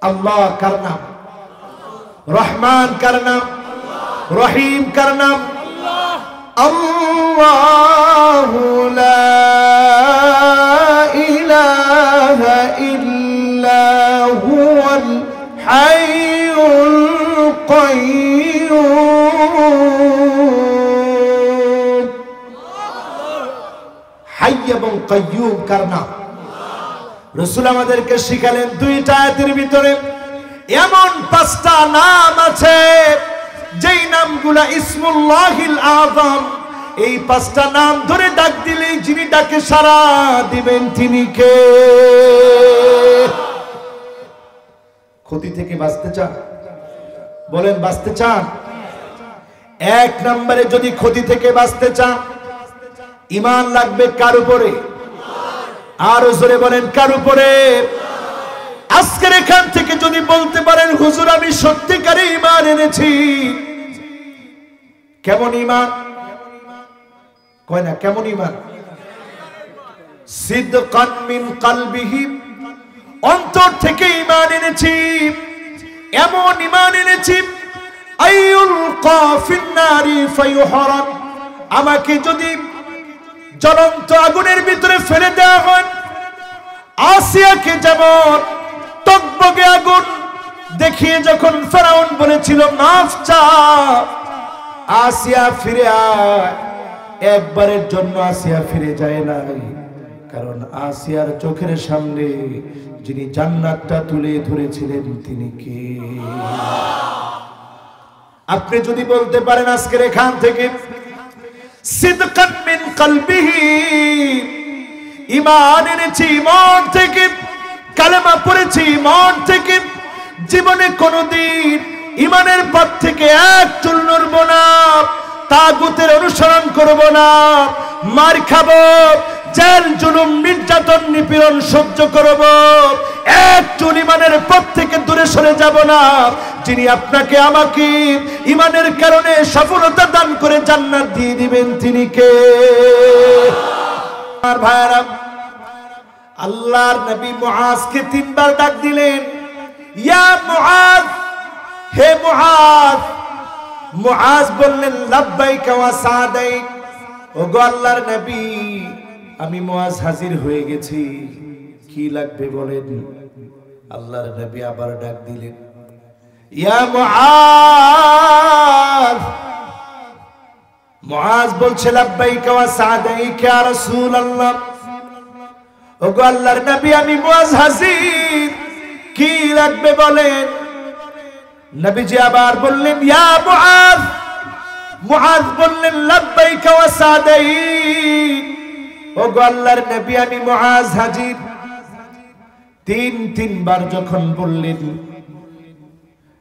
अल्लाह का नाम, रहमान का नाम, रहीम का नाम। अल्लाहु ला इलाहा इल्ला हुवल हय्युल कय्यूम। হাই এবং কাইয়ুম কার নাম? রাসূল আমাদেরকে শিখালেন দুইটা আয়াতের ভিতরে এমন পাঁচটা নাম আছে যেই নামগুলা ইসমুল্লাহিল আযম। এই পাঁচটা নাম ধরে ডাক দিলেই যিনি ডাকে সাড়া দিবেন তিনি কে? ক্ষতি থেকে বাঁচতে চান? বলেন বাঁচতে চান? এক নম্বরে যদি ক্ষতি থেকে বাঁচতে চান ঈমান লাগবে কার উপরে? আর জোরে বলেন কার উপরে? আজকের এখান থেকে যদি বলতে পারেন হুজুর আমি সত্যিকারে ঈমান এনেছি, কেমন ঈমান? কয় না কেমন ঈমান? সিদকান মিন কলবিহি, অন্তর থেকে ঈমান এনেছি, এমন ঈমান এনেছি আইয়ুল কাফিন নারি ফায়ুহরান, আমাকে যদি জ্বলন্ত আগুনের ভিতরে ফেলে দেওয়া হয়, আসিয়াকে যেমন টকবগে আগুন দেখিয়ে যখন ফেরাউন বলেছিল মাফ চা, আসিয়া ফিরে আয়, একবারের জন্য আসিয়া ফিরে যায় না, কারণ আসিয়ার চোখের সামনে যিনি জান্নাতটা তুলে ধরেছিলেন তিনি কে? আপনি যদি বলতে পারেন আজকের এখান থেকে সিদকান মিন কলবিহি, ঈমান এনেছি মন থেকে, কালেমা পড়েছি মন থেকে, জীবনে কোনোদিন ঈমানের পথ থেকে এক চুল নড়ব না, তাগুতের অনুসরণ করব না, মার খাবো, জেল জুলুম নির্যাতন নিপীড়ন সহ্য করব, এক চুল ঈমানের পথ থেকে দূরে সরে যাব না, যিনি আপনাকে আমাকে ঈমানের কারণে সফলতা দান করে জান্নাত দিয়ে দিবেন তিনি কে? আর ভাইরা, আল্লাহর নবী মুআজকে তিনবার ডাক দিলেন, ইয়া মুআজ, হে মুআজ। মুআজ বললেন লাব্বাইকা ওয়া সাদাইক, ওগো আল্লাহর নবী আমি মুআজ হাজির হয়ে গেছি, কি লাগবে বলেন? আল্লাহর নবী আবার ডাক দিলেন, ইয়া মুআজ। মুআজ বলছে লাব্বাইকা ওয়া সাদাইক ইয়া রাসূলুল্লাহ, ওগো আল্লাহর নবী আমি মুআজ হাজির, কি লাগবে বলেন? নবীজি আবার বললেন ইয়া মুআজ। মুআজ বললেন লাব্বাইকা ওয়া সাদাইক, ওগো আল্লাহর নবী আমি মুআজ হাজির। তিনবার যখন বললেন,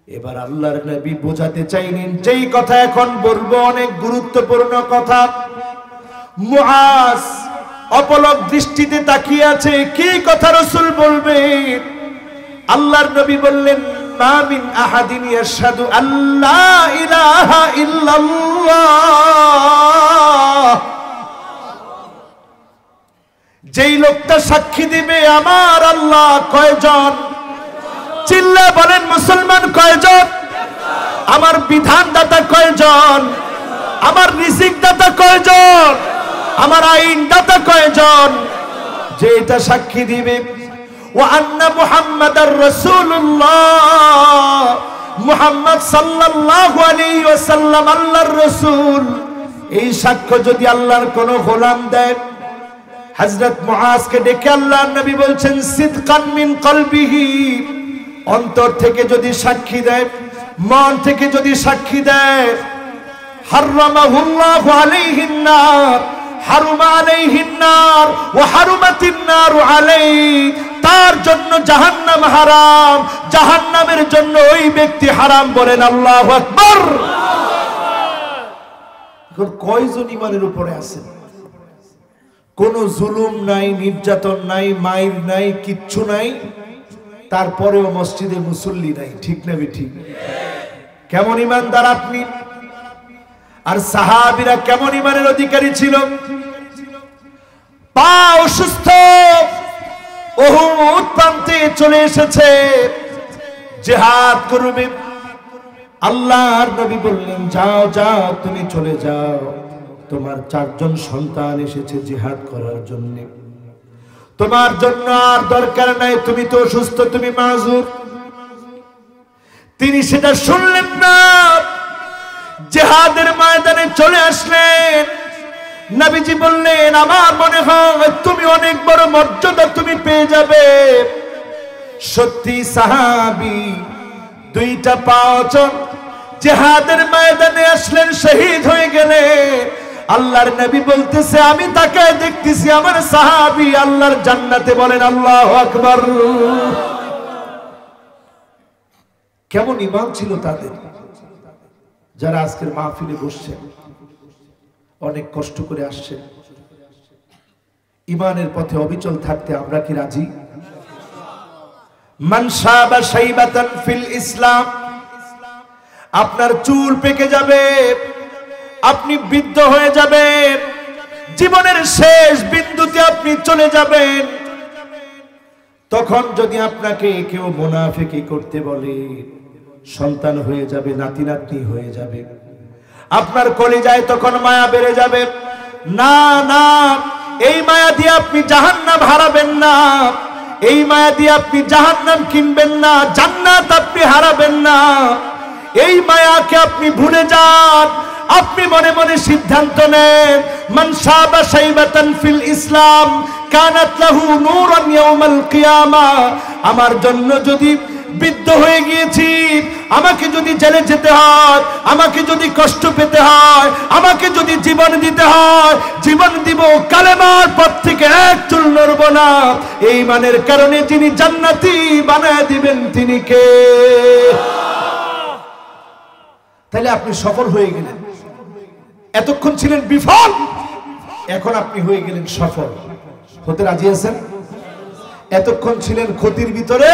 এবার আল্লাহর নবী বোঝাতে চাইলেন যেই কথা এখন বলবো অনেক গুরুত্বপূর্ণ কথা। মুআজ অপলক দৃষ্টিতে তাকিয়ে আছে, কি কথা রাসূল বলবেন? আল্লাহর নবী বললেন মা মিন আহাদিন ইয়াশহাদু আল্লা ইলাহা ইল্লাল্লাহ, যেই লোকটা সাক্ষী দিবে আমার আল্লাহ কয়জন? চিল্লা বলেন মুসলমান কয়জন? আমার বিধানদাতা কয়জন? আমার রিজিক দাতা কয়জন? আমার আইন দাতা কয়জন? যে এটা সাক্ষী দিবে ওয়া আন্না মুহাম্মাদার রাসূলুল্লাহ, মুহাম্মদ সাল্লাল্লাহু আলাইহি ওয়াসাল্লাম আল্লাহর রাসূল, এই সাক্ষ্য যদি আল্লাহর কোন গোলাম দেয়, হযরত মুআজকে ডেকে আল্লাহর নবী বলছেন সিদকান মিন কলবিহি, অন্তর থেকে যদি সাক্ষী দেয়, মন থেকে যদি সাক্ষী দেয়, হারামাহুল্লাহু আলাইহিন নার, হারুমা আলাইহিন নার ওয়া হারুমাতিন নার আলাইহি, তার জন্য জাহান্নাম হারাম, জাহান্নামের জন্য ওই ব্যক্তি হারাম। বলেন আল্লাহু আকবার। এখন কয়জন ঈমানের উপরে আছেন? কোন জুলুম নাই, নির্যাতন নাই, মাইর নাই, কিচ্ছু নাই, তারপরেও মসজিদে মুসল্লি নাই, ঠিক না ঠিক? কেমন ঈমানদার আপনি? আর সাহাবীরা কেমন ঈমানের অধিকারী ছিল? পা অসুস্থ, উহুদ প্রান্তে চলে এসেছে, জিহাদ করবে। আল্লাহর নবী বললেন, যাও যাও, তুমি চলে যাও, তোমার 4 জন সন্তান এসেছে জিহাদ করার জন্য, তোমার জন্য আর দরকার নাই, তুমি তো অসুস্থ, তুমি মাযুর। তিনি সেটা শুনলেন না, জিহাদের ময়দানে চলে আসলেন। নবীজি বললেন, আমার মনে হয় তুমি অনেক বড় মর্যাদা তুমি পেয়ে যাবে। সত্যি সাহাবী 2টা পাঁচজন জিহাদের ময়দানে আসলেন, শহীদ হয়ে গেলেন। আল্লাহর নবী বলতেছে, আমি তাকায় দেখতেছি আমার সাহাবী আল্লাহর জান্নাতে। বলেন আল্লাহু আকবার। কেমন ঈমান ছিল তাদের। যারা আজকের মাহফিলে বসছেন, অনেক কষ্ট করে আসছেন, ঈমানের পথে অবিচল থাকতে আমরা কি রাজি? মান শাবা শাইবাতান ফিল ইসলাম, আপনার চুল পেকে যাবে, আপনি বৃদ্ধ হয়ে যাবেন, জীবনের শেষ বিন্দুতে আপনি চলে যাবেন। তখন যদি আপনাকে কেউ মুনাফিকি করতে বলে, সন্তান হয়ে যাবে, নাতি নাতনি হয়ে যাবে, আপনার কলিজায় তখন মায়া বেড়ে যাবে। না না, এই মায়া দিয়ে আপনি জাহান্নাম হারাবেন না, এই মায়া দিয়ে আপনি জাহান্নাম কিনবেন না, জান্নাত আপনি হারাবেন না। এই মায়াকে আপনি ভুলে যান, আপনি মনে মনে সিদ্ধান্ত নেন, মান শাবা শাইবাতান ফিল ইসলাম কানাত লাহু নূরান ইয়াউমাল কিয়ামা। আমার জন্য যদি বৃদ্ধ হয়ে গিয়েছি, আমাকে যদি জেলে যেতে হয়, আমাকে যদি কষ্ট পেতে হয়, আমাকে যদি জীবন দিতে হয়, জীবন দিব, কালেমার পথ থেকে এক চুল নড়ব না। এই ঈমানের কারণে যিনি জান্নাতি বানায় দিবেন তিনি কে? তাহলে আপনি সফল হয়ে গেলেন। এতক্ষণ ছিলেন বিফল, এখন আপনি হয়ে গেলেন সফল। হতে রাজি আছেন? এতক্ষণ ছিলেন ক্ষতির ভিতরে,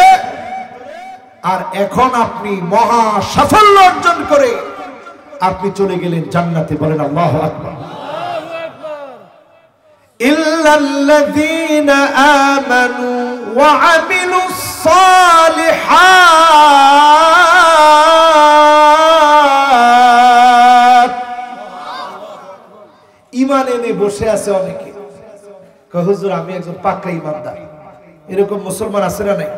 আর এখন আপনি মহা সাফল্য অর্জন করে আপনি চলে গেলেন জান্নাতে। বলেন আল্লাহু আকবার। ইল্লাল্লাযীনা আমানু ওয়া আমিলুস সালিহাত। ঈমান এনে বসে আছে অনেকে, কয় হুজুর আমি একজন পাক্কা ঈমানদার। এরকম মুসলমান আছে না নাই?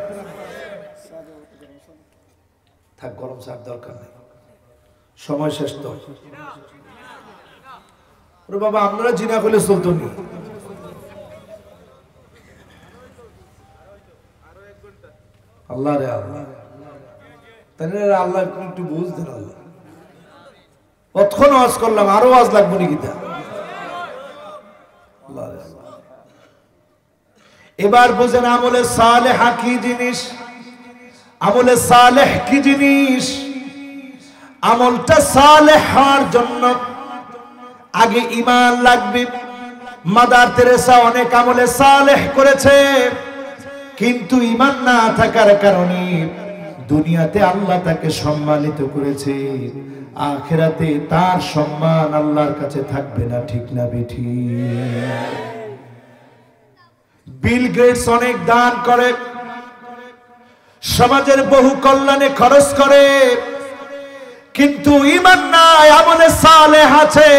থাক, গরম চার দরকার নেই, সময় শেষ তো। ওরে বাবা, আপনারা জিনা করলে চলতো নি? আল্লাহ রে আল্লাহ, তাহলে আল্লাহ একটু বুঝ দেন। আল্লাহ কতক্ষণ ওয়াজ করলাম, আরো ওয়াজ লাগবে নাকি? তা আল্লাহ রে আল্লাহ। এবার বুঝেন আমলে সালেহ কি জিনিস, আমলে সালেহ কি জিনিস। আমলটা সালেহ হওয়ার জন্য আগে ঈমান লাগবে। মাদার তেরেসা অনেক আমলে সালেহ করেছে, কিন্তু ঈমান না থাকার কারণে দুনিয়াতে আল্লাহ তাকে সম্মানিত করেছে, আখিরাতে তার সম্মান আল্লাহর কাছে থাকবে না। ঠিক না বেঠিক? বিল গেটস অনেক দান করে, সমাজের বহু কল্যাণে খরচ করে, কিন্তু ঈমান নাই, আমলে সালেহ আছে।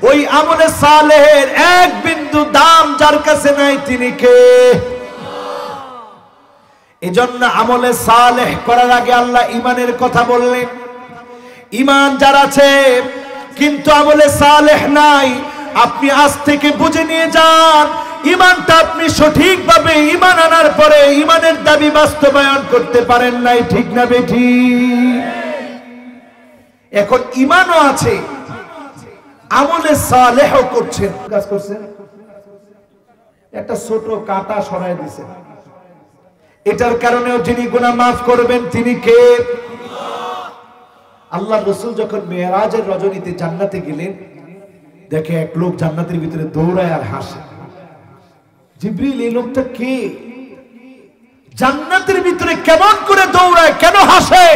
ওই আমলে সালেহের এক বিন্দু দাম যার কাছে নাই তিনি কে? এজন্য আমলে সালেহ করার আগে আল্লাহ ঈমানের কথা বললেন। ঈমান যার আছে কিন্তু আমলে সালেহ নাই, আপনি আজ থেকে বুঝে নিয়ে যান, ঈমানটা আপনি সঠিকভাবে ঈমান আনার পরে ঈমানের দাবি বাস্তবায়ন করতে পারেন নাই। ঠিক না বেঠিক? এখন ঈমানও আছে, আমলে সালেহ করছেন, কাজ করছেন, একটা ছোট কাঁটা সরাই দিয়েছেন, এটার কারণেও যিনি গুনাহ মাফ করবেন তিনি কে? আল্লাহ রাসূল যখন মেরাজের রজনীতে জান্নাতে গেলেন, দেখে এক লোক জান্নাতের ভিতরে দৌড়ায় আর হাসে। জিবরিল, এই লোকটা কে? জান্নাতের ভিতরে কেমন করে দৌড়ায়, কেন হাসে?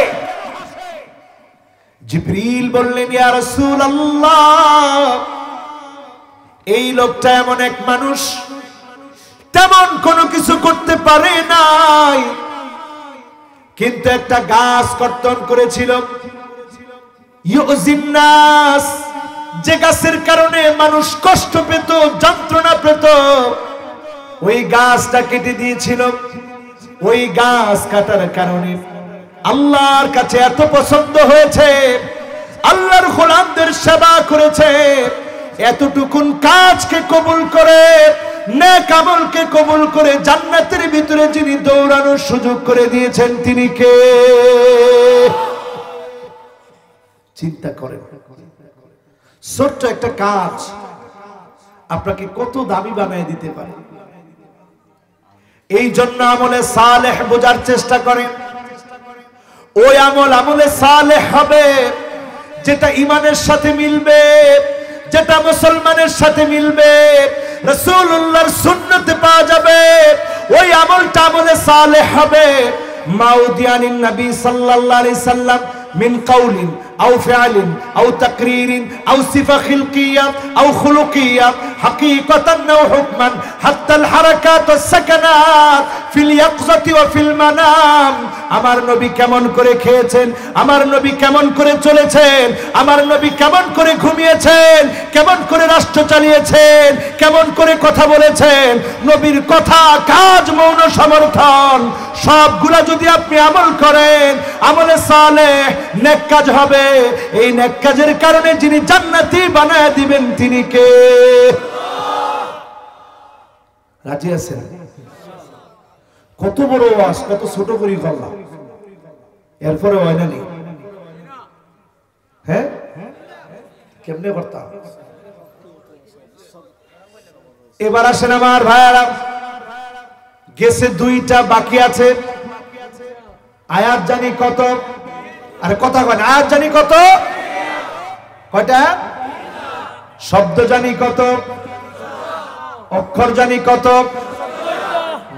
জিবরিল বললেন, ইয়া রাসূলুল্লাহ, এই লোকটা এমন এক মানুষ, তেমন কোনো কিছু করতে পারে নাই, কিন্তু একটা গাছ কর্তন করেছিল ইউজিন্নাস, যে গাছের কারণে মানুষ কষ্ট পেত, যন্ত্রণা পেত, ওই গাছটা কেটে দিয়েছিল। ওই গাছ কাটার কারণে আল্লাহর কাছে এত পছন্দ হয়েছে, আল্লাহর গোলামদের সেবা করেছে, এতটুকুন কাজকে কবুল করে, নেক আমলকে কবুল করে জান্নাতের ভিতরে যিনি দৌড়ানোর সুযোগ করে দিয়েছেন তিনি কে? চিন্তা করেন, ছোট্ট একটা কাজ আপনাকে কত দামি বানিয়ে দিতে পারে। এই জন্য আমলে সালেহ বোঝার চেষ্টা করেন। ওই আমল আমলে সালেহ হবে যেটা ঈমানের সাথে মিলবে, যেটা মুসলমানের সাথে মিলবে, রাসূলুল্লাহর সুন্নতে পাওয়া যাবে। ওই আমলটা আমলে সালেহ হবে। মাউদিয়ানিন নবী সাল্লাল্লাহু আলাইহি সাল্লাম মিন কাউলিন আও ফিআলিন আও তাকরীরিন আও সিফা খিলকিয়া আও খুলুকিয়া হাকীকাতান আও হুকমান হাত্তাল হারাকাত ওয়াস সাকানাত ফিল ইয়াকযাতি ওয়া ফিল মানাম। আমার নবী কেমন করে খেয়েছেন, আমার নবী কেমন করে চলেছেন, আমার নবী কেমন করে ঘুমিয়েছেন, কেমন করে রাষ্ট্র চালিয়েছেন, কেমন করে কথা বলেছেন, নবীর কথা, কাজ, মৌন সমর্থন সবগুলা যদি আপনি আমল করেন, আমলে সালেহ নেক কাজ হবে। এই নেক কাজের কারণে যিনি জান্নাতি বানায় দিবেন তিনি কে? রাজি আছেন? কত বড় ওয়াজ, কত ছোট করে করলাম, এরপরে হয় না নি? হ্যাঁ, কেমনে করতাম? এবার আসেন আমার ভাইয়ারা, গেছে দুইটা, বাকি আছে। আয়াত জানি কত? আরে কথা কয় না, আয়াত জানি কত? কয়টা? শব্দ জানি কত? অক্ষর জানি কত?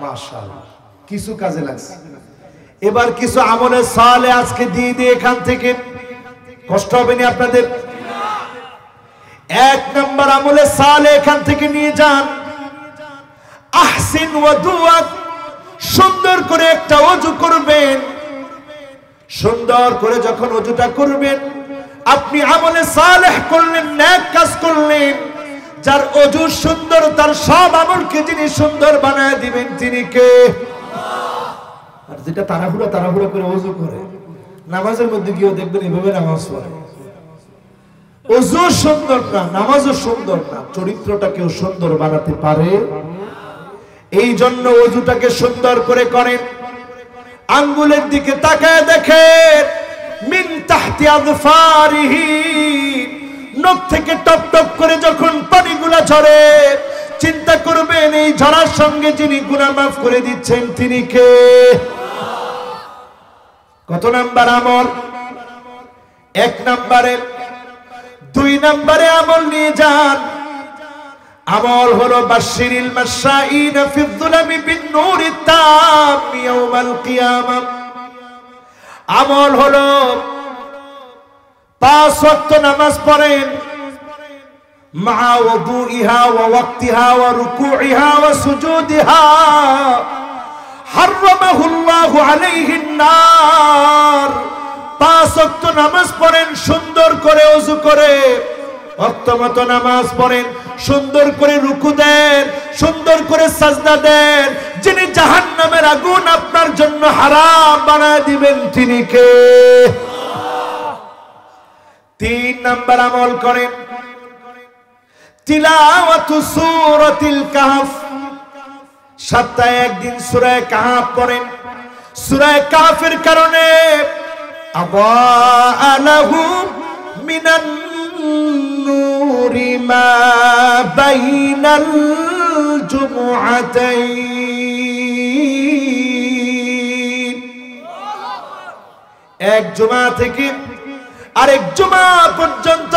মাশাআল্লাহ, কিছু কাজে লাগছে। এবার কিছু আমলে সালে আজকে দিয়ে দিয়ে এখান থেকে কষ্ট হবে না আপনাদের। এক নম্বর আমলে সালে এখান থেকে নিয়ে যান, আহসিন ওয়াদুআক, সুন্দর করে একটা ওযু করবেন। সুন্দর করে যখন ওযুটা করবেন, আপনি আমলে সালেহ করলেন, নেক কাজ করলেন। যার ওযু সুন্দর, তার সব আমলকে যিনি সুন্দর বানায় দিবেন তিনি কে? আর যেটা তাড়াহুড়া করে ওযু করে, নামাজের মধ্যে গিয়েও দেখবেন এভাবে নামাজ পড়ে, ওযু সুন্দর না, নামাজও সুন্দর না, চরিত্রটাকেও সুন্দর বানাতে পারে। এই জন্য ওযুটাকে সুন্দর করে করেন। আঙ্গুলের দিকে তাকায় দেখেন, মিন তাহতি আযফারিহি, নখ থেকে টপ টপ করে যখন পানিগুলা ঝরে, চিন্তা করবেন এই ঝরার সঙ্গে যিনি গুনাহ মাফ করে দিচ্ছেন তিনি কে? কত নাম্বার আমল? এক নম্বরে। দুই নম্বরে আমল নিয়ে যান, আমল হলো বাশশিরিল মাশাঈনা ফিয-যুলামি বিন-নূরিত তাম ইয়াউমাল কিয়ামা। আমল হলো 5 ওয়াক্ত নামাজ পড়েন, মা ওযুইহা ওয়া ওয়াক্তিহা ওয়া রুকুইহা ওয়া সুজুদিহা হারামাহুল্লাহু আলাইহিন নার। 5 ওয়াক্ত নামাজ পড়েন, সুন্দর করে ওযু করে ওয়াক্ত মতো নামাজ পড়েন, সুন্দর করে রুকু দেন, সুন্দর করে সাজদা দেন। যিনি জাহান্নামের আগুন আপনার জন্য হারাম বানায় দিবেন তিনি কে? 3 নাম্বার আমল করেন, তিলাওয়াতু সূরাতিল কাহফ। সপ্তাহে একদিন সূরা কাহফ পড়েন। সূরা কাহফের কারণে আযা লাহু মিনান নূরি মা বাইনাল জুমআতাইন। এক জুমা থেকে আরেক জুমা পর্যন্ত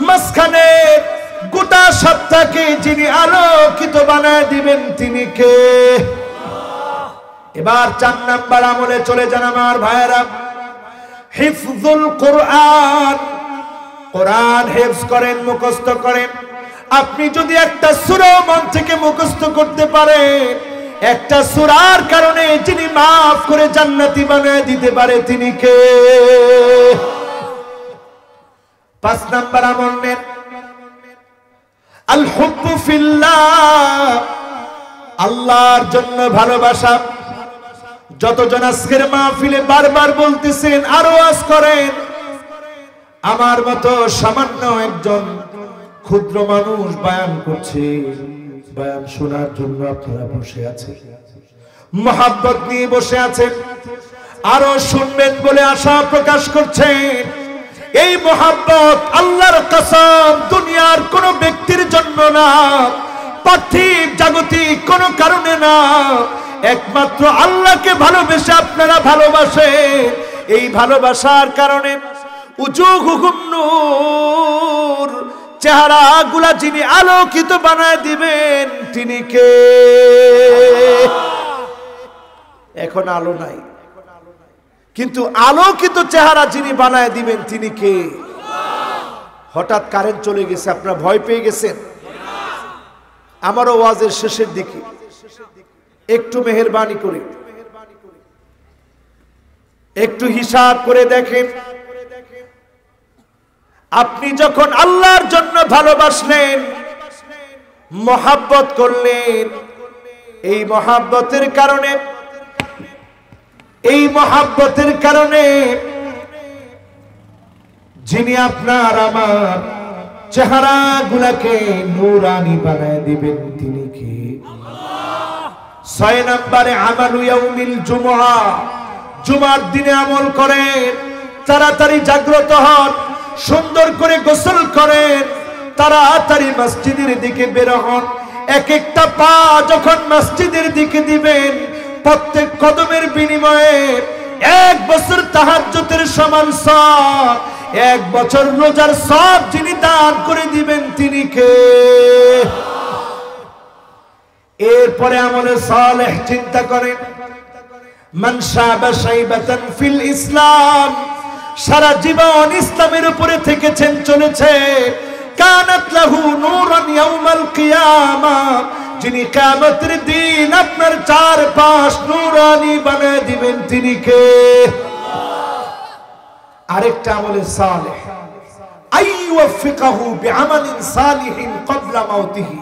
মাঝখানে গোটা সপ্তাহকে যিনি আলোকিত বানায় দিবেন তিনি কে? এবার 4 নাম্বার আমলে চলে যান আমার ভাইয়েরা, হিফজুল কোরআন। কোরআন হিফজ করেন, মুখস্থ করেন। আপনি যদি একটা সূরা মন থেকে মুখস্থ করতে পারেন, একটা সূরার কারণে যিনি maaf করে জান্নাতি বানায় দিতে পারে তিনি কে? 5 নাম্বার আমল নেন আল হুব্বু ফিল্লাহ, আল্লাহর জন্য ভালোবাসা। যতজন আজকের মাহফিলে বারবার বলতেছেন আরো ওয়াজ করেন, আমার মতো সামান্য একজন ক্ষুদ্র মানুষ বয়ান করছে, বয়ান শোনার জন্য আপনারা বসে আছেন, মহব্বত নিয়ে বসে আছেন, আরো শুনবেন বলে আশা প্রকাশ করছেন। এই মহব্বত আল্লাহর কসম দুনিয়ার কোন ব্যক্তির জন্য না, পার্থিব জাগতিক কোন কারণে না, একমাত্র আল্লাহকে ভালোবেসে আপনারা ভালোবাসেন। এই ভালোবাসার কারণে উজুহুহুম নূর, চেহারাগুলা যিনি আলোকিত বানায় দিবেন তিনি কে? এখন আলো নাই, কিন্তু আলোকিত চেহারা যিনি বানায় দিবেন তিনি কে? হঠাৎ কারেন্ট চলে গেছে, আপনারা ভয় পেয়ে গেছেন? আমারও ওয়াজের শেষের দিকে একটু মেহেরবানি করে একটু হিসাব করে দেখেন, আপনি যখন আল্লাহর জন্য ভালোবাসলেন, মহব্বত করলেন, এই মহব্বতের কারণে যিনি আপনার আমার চেহারা গুলাকে নূরানি বানায় দিবেন তিনি কি? 6 নম্বরে আমালু ইয়াউমিল জুমআ, জুমার দিনে আমল করেন, তাড়াতাড়ি জাগ্রত হন, সুন্দর করে গোসল করেন, তাড়াতাড়ি মসজিদের দিকে বের হন। এক একটা পা যখন মসজিদের দিকে দিবেন, প্রত্যেক কদমের বিনিময়ে 1 বছর তাহাজ্জুদের সমান সওয়াব, 1 বছর রোজার সওয়াব যিনি দান করে দিবেন তিনি কে? এরপরে আমলে সালেহ চিন্তা করেন, মান শাবা শাইবাতান ফিল ইসলাম, সারা জীবন ইসলামের উপরে থেকেছেন, চলেছে, কানাত লাহু নূরান ইয়াউমাল কিয়ামা, যিনি কিয়ামতের দিন আপনার চারপাশ নূরানি বানায় দিবেন তিনি কে? আরেকটা আমলে সালেহ, আইয়ুফিকাহু বিআমালিন সালিহিন ক্বাবলা মাউতিহি,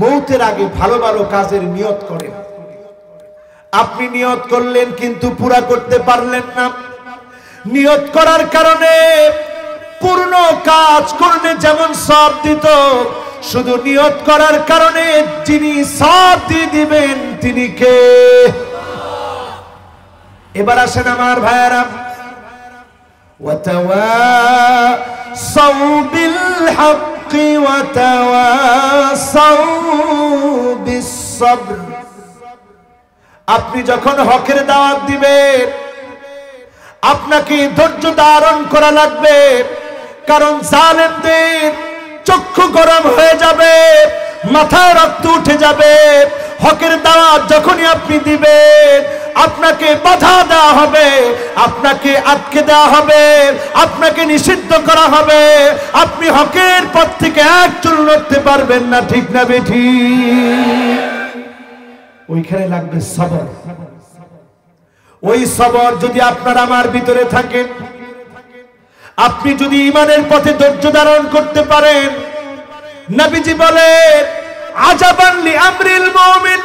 মৌতের আগে ভালো ভালো কাজের নিয়ত করেন। আপনি নিয়ত করলেন কিন্তু পুরা করতে পারলেন না, নিয়ত করার কারণে পূর্ণ কাজ করলে যেমন সওয়াব দিত, শুধু নিয়ত করার কারণে যিনি সওয়াব দিয়ে দিবেন তিনি কে? এবার আসেন আমার ভাইয়েরা, ওয়াতাওয়াসাউ বিল হাক্কি ওয়াতাওয়াসাউ বিস সাবর, আপনি যখন হকের দাওয়াত দিবেন আপনাকে ধৈর্য ধারণ করা লাগবে, কারণ জালেমদের চক্ষু গরম হয়ে যাবে, মাথায় রক্ত উঠে যাবে। হকের দাওয়াত যখনই আপনি দিবেন আপনাকে বাধা দেওয়া হবে, আপনাকে আটকে দেওয়া হবে, আপনাকে নিষিদ্ধ করা হবে, আপনি হকের পথ থেকে এক চুল নড়তে পারবেন না, ঠিক না বেঠিক? ওইখানে লাগবে সবর। ওই সবর যদি আপনার আমার ভিতরে থাকে, আপনি যদি ঈমানের পথে ধৈর্য ধারণ করতে পারেন, নবীজি বলেন আজাবান লিআমরিল মুমিন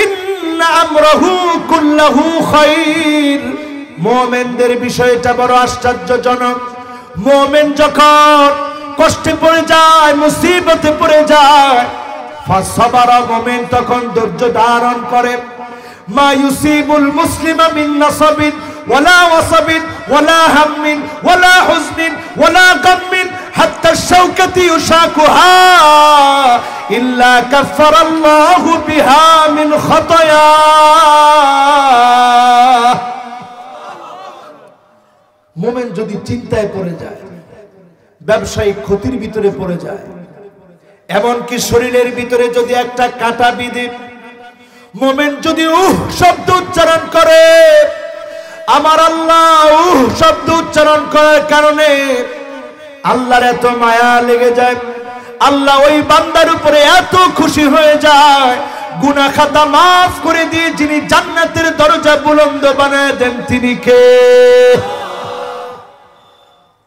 ইন্না আমরাহু কুল্লাহু খায়র, মুমিনদের বিষয়টা বড় আশ্চর্যজনক। মুমিন যখন কষ্টে পড়ে যায়, মুসিবতে পড়ে যায়, ফাসাবারা, মুমিন তখন ধৈর্য ধারণ করে। মা ইউসিবুল মুসলিমা মিন নাসাবিন ওয়ালা ওয়াসাবিন ওয়ালা হাম্মিন ওয়ালা হুজনিন ওয়ালা গাম্মিন হাত্তা শাওকাতি ইউশাকুহা ইল্লা কাফফারাল্লাহু বিহা মিন খাতায়া। মুমিন যদি চিন্তায় পড়ে যায়, ব্যবসায়িক ক্ষতির ভিতরে পড়ে যায়, এমনকি শরীরের ভিতরে যদি একটা কাঁটা বিঁধে, মুমিন যদি শব্দ উচ্চারণ করে, আমার আল্লাহ শব্দ উচ্চারণ করার কারণে আল্লাহর এত মায়া লেগে যায়, আল্লাহ ওই বান্দার উপরে এত খুশি হয়ে যায়, গুনাহ খাতা মাফ করে দিয়ে যিনি জান্নাতের দরজা বুলন্দ বানায় দেন তিনি কে?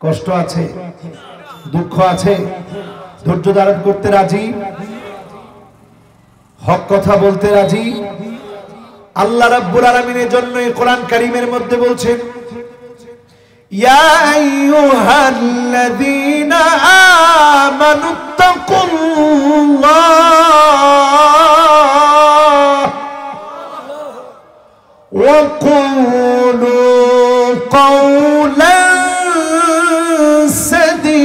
কষ্ট আছে, দুঃখ আছে, ধৈর্য ধারণ করতে রাজি, হক কথা বলতে রাজি। আল্লাহ রাব্বুল আলামিনের জন্য এই কোরআন কারীমের মধ্যে বলছেন, ইয়া আইয়ুহাল্লাযীনা আমানুত্তাকুল্লাহ ওয়া কুলু কাওলান সাদীদা।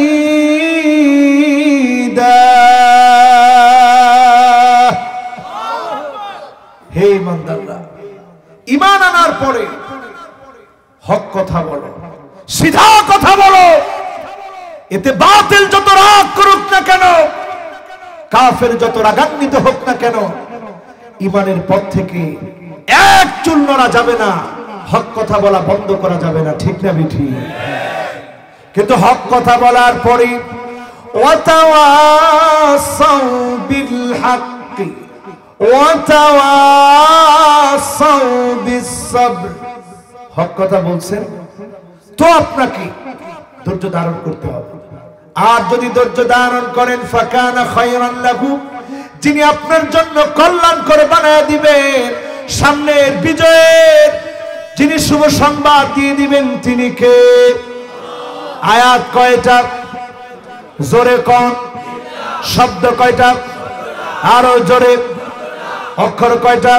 হে ইমানদাররা, ঈমান আনার পরে হক কথা বলো, সিধা কথা বলো। এতে বাতিল যত রাগ করুক না কেন, কাফের যত রাগান্বিত হোক না কেন, ঈমানের পথ থেকে এক চুল নড়া যাবে না। হক কথা বলা বন্ধ করা যাবে না, ঠিক না বিঠি? কিন্তু হক কথা বলার পরে ওয়াতাওয়াসাউ বিল হাক্কি ওয়াতাওয়াসাউ বিস সাবর। হক কথা বলছেন তো আপনাকে ধৈর্য ধারণ করতে হবে। আর যদি ধৈর্য ধারণ করেন ফাকানা খায়রান লাহু, যিনি আপনার জন্য কল্যাণ করে বানায় দিবেন, সামনের বিজয়ের যিনি শুভ সংবাদ দিয়ে দিবেন তিনি কে? আয়াত কয়টা? জোরে কোন? শব্দ কয়টা? আরো জোরে। অক্ষর কয়টা?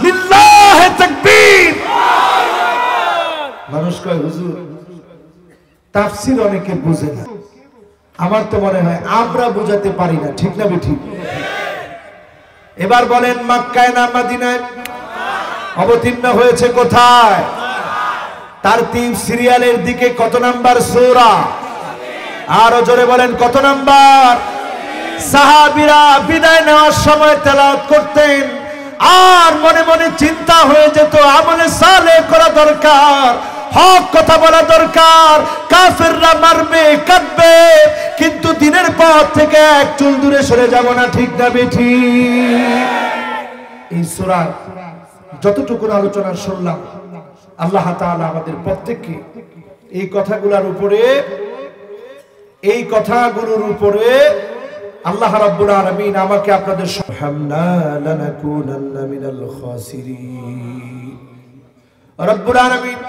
লিল্লাহি তাকবীর। মানুষ কয় হুজুর তাফসীর অনেকে বুঝে না। আমার তো মনে হয় আমরা বুঝাতে পারি না, ঠিক না বেঠিক? এবার বলেন মক্কায় না মদিনায়? অবতীর্ণ হয়েছে কোথায়? তারতিব সিরিয়ালের দিকে কত নাম্বার সূরা? আরো জোরে বলেন কত নাম্বার? সাহাবীরা বিদায় নেওয়ার সময় তেলাওয়াত করতেন, আর মনে মনে চিন্তা হয়ে যেত আমলে সালেহ করা দরকার, হক কথা বলা দরকার। কাফেররা মারবে, কাঁদবে, কিন্তু দিনের পথ থেকে এক চুল দূরে সরে যাব না, ঠিক না বেঠিক? এই সূরা যতটুকু আলোচনা শুনলাম, আল্লাহ তাআলা আমাদের প্রত্যেককে এই কথাগুলোর উপরে আল্লাহ রাব্বুল আলামিন আমাকে আপনাদের হামনা লানাকুনান্না মিনাল খাসিরিন। রাব্বুল আলামিন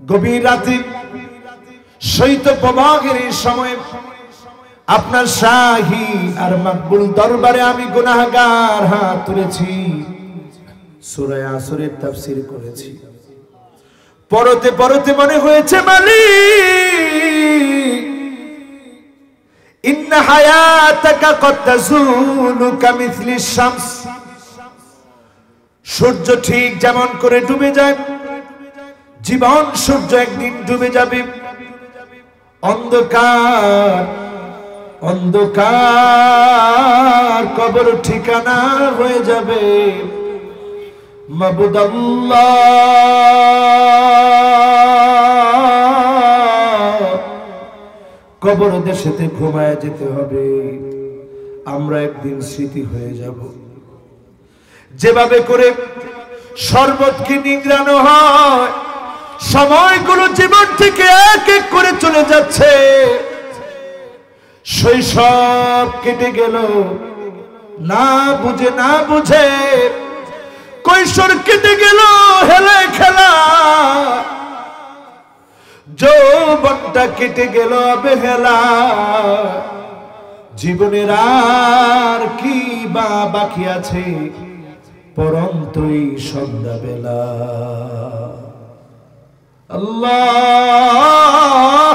গভীর রাতে শৈত প্রবাহের এই সময় আপনার শাহী আর মাকবুল দরবারে আমি গুনাহগার হাত তুলেছি, সূরা আসরের তাফসীর করেছি। পড়তে পড়তে মনে হয়েছে মালিক ইন্না হায়াতাকা কদ তাজুলু কামিথলি শামস। সূর্য ঠিক যেমন করে ডুবে যায়, জীবন সূর্য একদিন ডুবে যাবে। অন্ধকার অন্ধকার কবর ঠিকানা হয়ে যাবে। মাবুদ আল্লাহ, কবর দেশেতে ঘুমায় যেতে হবে। আমরা একদিন স্মৃতি হয়ে যাব। যেভাবে করে শরবতকে নিংড়ানো হয়, সময়গুলো জীবন থেকে এক এক করে চলে যাচ্ছে। শৈশব কেটে গেল না বুঝে না বুঝে, কৈশোর কেটে গেল হেলে খেলা, যৌবনটা কেটে গেল অবহেলা। জীবনের আর কি বা বাকি আছে পরন্তই সন্ধ্যাবেলা। আল্লাহ,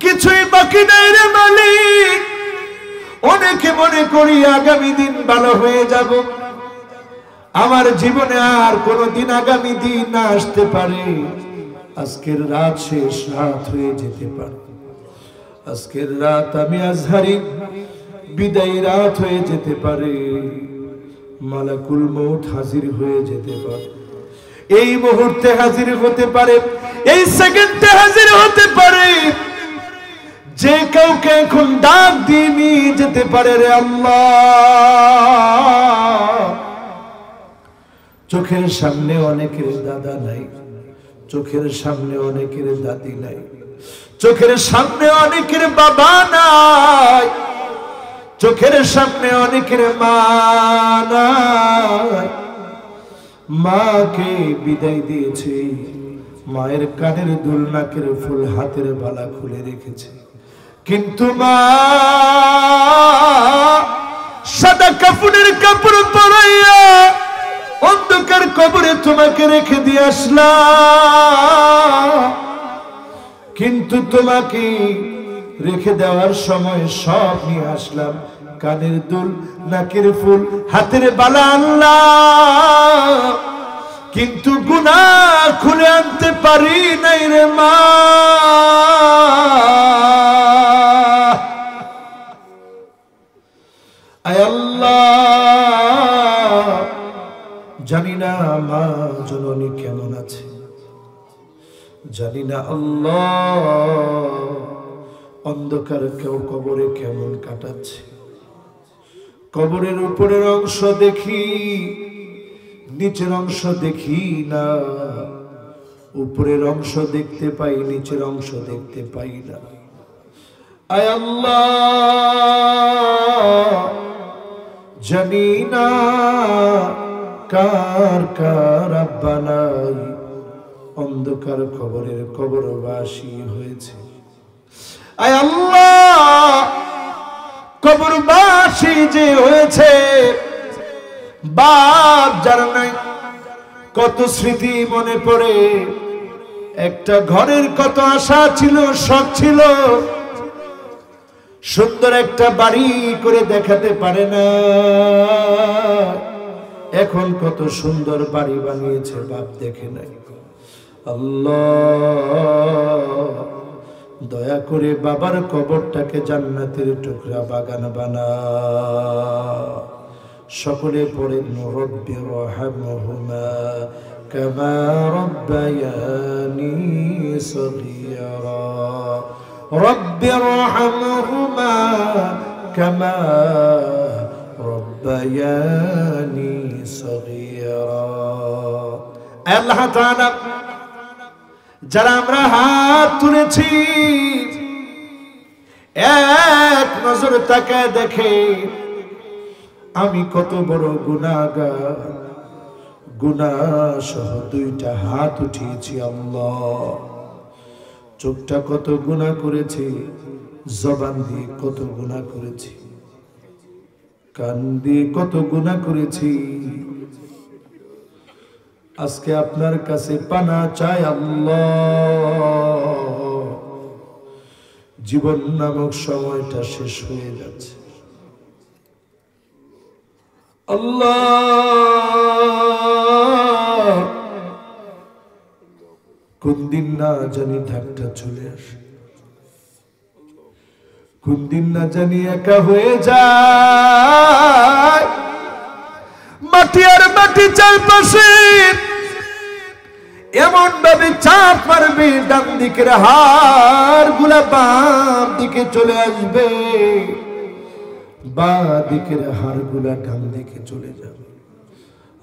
কিছুই বাকি নাই রে মালিক। অনেকে মনে করি আগামী দিন ভালো হয়ে যাব। আমার জীবনে আর কোনদিন আগামী দিন না আসতে পারে। আজকের রাত শেষ রাত হয়ে যেতে পারে। আজকের রাত আমি আজহারি বিদায় রাত হয়ে যেতে পারে। মালাকুল মউত হাজির হয়ে যেতে পারে। এই মুহূর্তে হাজির হতে পারে, এই সেকেন্ডে হাজির হতে পারে। যে কাউকে এখন ডাক দিয়ে নিয়ে যেতে পারে রে আল্লাহ। চোখের সামনে অনেকের দাদা নাই, চোখের সামনে অনেকের দাদি নাই, চোখের সামনে অনেকের বাবা নাই, চোখের সামনে অনেকের মা নাই। মাকে বিদায় দিয়েছে, মায়ের কানের দুল, নাকের ফুল, হাতের বালা খুলে রেখেছে, কিন্তু মা সাদা কাফনের কাপড় পরাইয়া অন্ধকার কবরে তোমাকে রেখে দিয়ে আসলাম। কিন্তু তোমাকে রেখে দেওয়ার সময় সব নিয়ে আসলাম, কানের দুল, নাকের ফুল, হাতের বালা আনলাম, কিন্তু গুনাহ খুলে আনতে পারি নাই রে মা। আয় আল্লাহ, জানি না মা জননী কেমন আছে, জানি না আল্লাহ অন্ধকার কেউ কবরে কেমন কাটাচ্ছে। কবরের উপরের অংশ দেখি, নিচের অংশ দেখি না, উপরের অংশ দেখতে পাই, নিচের অংশ দেখতে পাই না। আয় আল্লাহ, জানি না কার কার আব্বা নাই, অন্ধকার কবরের কবরবাসী হয়েছে। আয় আল্লাহ, কবরবাসী যে হয়েছে, বাপ যার নাই, কত স্মৃতি মনে পড়ে। একটা ঘরের কত আশা ছিল, শখ ছিল, সুন্দর একটা বাড়ি করে দেখাতে পারে না। এখন কত সুন্দর বাড়ি বানিয়েছে, বাপ দেখে নাই। আল্লাহ, দয়া করে বাবার কবরটাকে জান্নাতের টুকরা বাগান বানা। সকলে পড়েন রব্বি রহমহুমা কামা রব্বায়ানি সগীরা, রব্বি রহমহুমা কামা রব্বায়ানি সগীরা। আল্লাহ তাআলা, যারা আমরা হাত তুলেছি, এক নজর তাকায় দেখে আমি কত বড় গুনাহগার, গুনাহ সহ দুইটা হাত উঠিয়েছি আল্লাহ। চোখটা কত গুনাহ করেছি, জবান দিয়ে কত গুনাহ করেছি, কান দিয়ে কত গুনাহ করেছি। আজকে আপনার কাছে পানা চাই আল্লাহ, জীবন নামক সময়টা শেষ হয়ে যাচ্ছে আল্লাহ। কোন দিন না জানি ঢাকটা চলে আসে, কোন দিন না জানি একা হয়ে যায়। মাটি আর মাটি চারপাশে এমন ভাবে চাপ মারবে, ডান দিকের হাড় গুলা বাম দিকে চলে আসবে, বাঁ দিকের হাড় গুলা ডান দিকে চলে যাবে।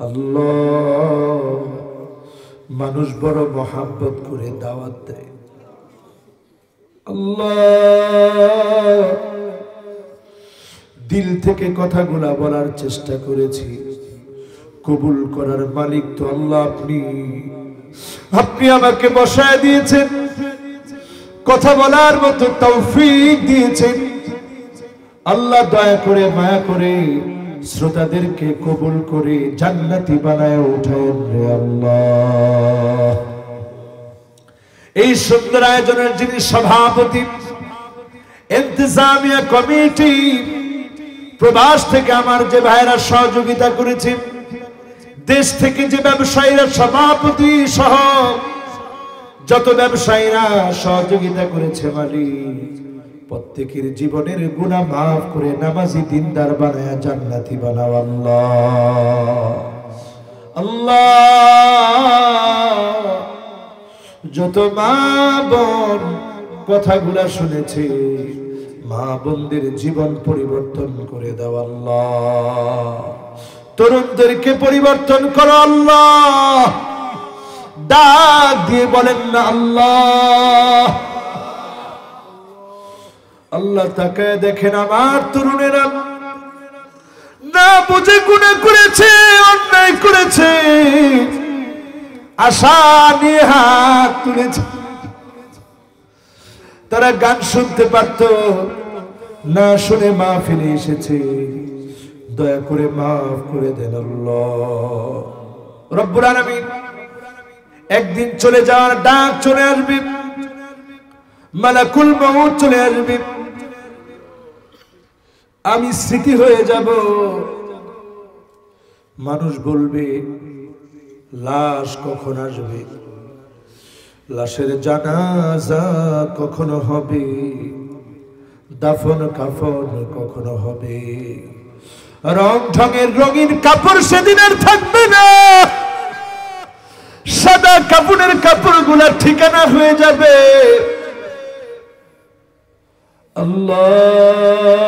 আল্লাহ, মানুষ বড় মহাব্বত করে দাওয়াত দেয়। আল্লাহ, দিল থেকে কথাগুলা বলার চেষ্টা করেছি, কবুল করার মালিক তো আল্লাহ। আপনি আমাকে বসায় দিয়েছেন, কথা বলার মতো তৌফিক দিয়েছেন। আল্লাহ, দয়া করে মায়া করে শ্রোতাদেরকে কবুল করে জান্নাতি বানায় উঠায়েন রে আল্লাহ। এই সুন্দর আয়োজনের যিনি সভাপতি, ইন্তেজামিয়া কমিটি, প্রবাস থেকে আমার যে ভাইরা সহযোগিতা করেছে, দেশ থেকে যে ব্যবসায়ীরা সভাপতি সহ যত ব্যবসায়ীরা সহযোগিতা করেছে, মালিক প্রত্যেকের জীবনের গুনাহ মাফ করে নামাজি দিনদার বানায়া জান্নাতি বানাও আল্লাহ। আল্লাহ, যত মা বোন কথাগুলা শুনেছি, মা বোনদের জীবন পরিবর্তন করে দাও আল্লাহ, তরুণদেরকে পরিবর্তন করো আল্লাহ। ডাক দিয়ে বলেন না আল্লাহ। আল্লাহ তাকায় দেখেন আমার তরুণেরা না বুঝে গুনাহ করেছে, অন্যায় করেছে, আশা নিয়ে হাত তুলেছে। তারা গান শুনতে পারত না, শুনে মাহফিলে এসেছে, দয়া করে মাফ করে দেন আল্লাহ। রব্বুল আলামিন একদিন চলে যাওয়ার ডাক চলে আসবে, মালাকুল মউত চলে আসবে, আমি স্মৃতি হয়ে যাব। মানুষ বলবে লাশ কখন আসবে, লাশের জানাজা কখনো হবে, দাফন কাফন কখনো হবে, রং ঢঙের রঙিন কাপড় সেদিন আর থাকবে না, সাদা কাপড়ের কাপড়গুলা ঠিকানা হয়ে যাবে। আল্লাহ